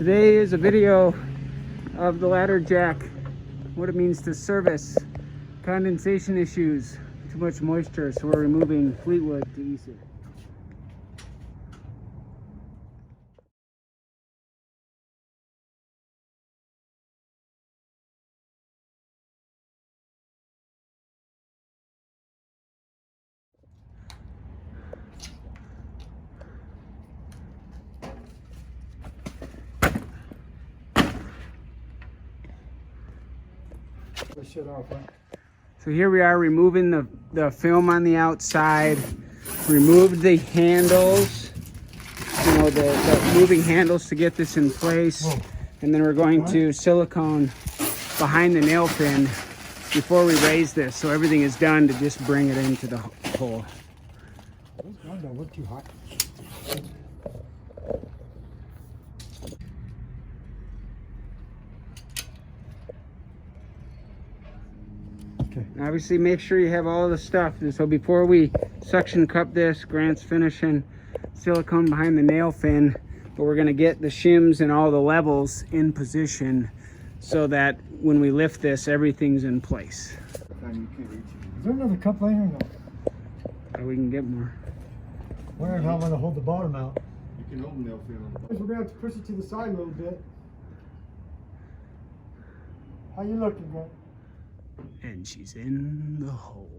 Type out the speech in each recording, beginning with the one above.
Today is a video of the ladder jack, what it means to service, condensation issues, too much moisture, so we're removing Fleetwood to ease it. Shit off, huh? So here we are removing the film on the outside, removed the handles, you know, the moving handles to get this in place. Whoa. And then we're going to silicone behind the nail pin before we raise this, so everything is done to just bring it into the hole. Those guns don't look too hot. Okay. Obviously make sure you have all the stuff. So before we suction cup this, Grant's finishing silicone behind the nail fin, but we're gonna get the shims and all the levels in position so that when we lift this, everything's in place. Is there another cup laying or no? So we can get more. Wondering how I'm gonna hold the bottom out. You can hold the nail fin on. We're gonna have to push it to the side a little bit. How you looking, Grant? And she's in the hole.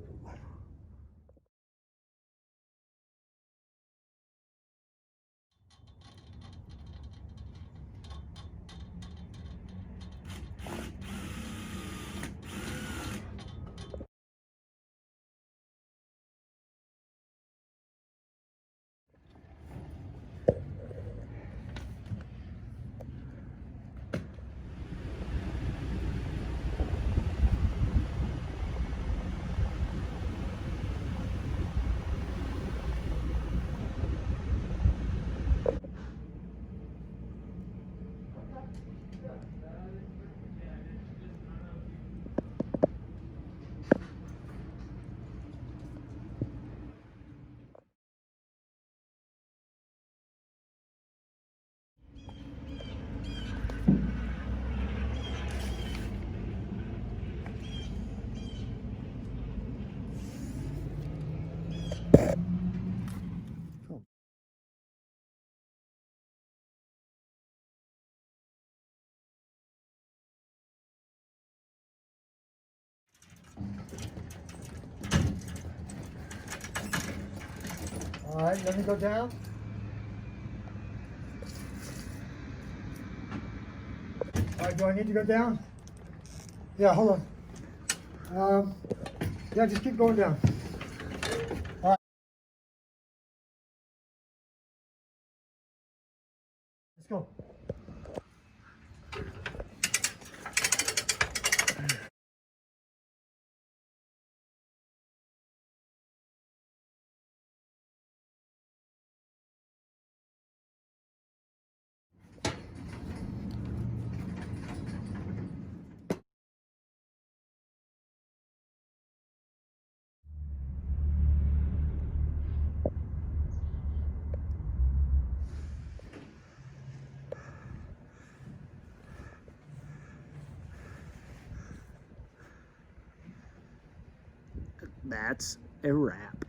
All right, let me go down. All right, do I need to go down? Yeah, hold on. Yeah, just keep going down. All right. Let's go. That's a wrap.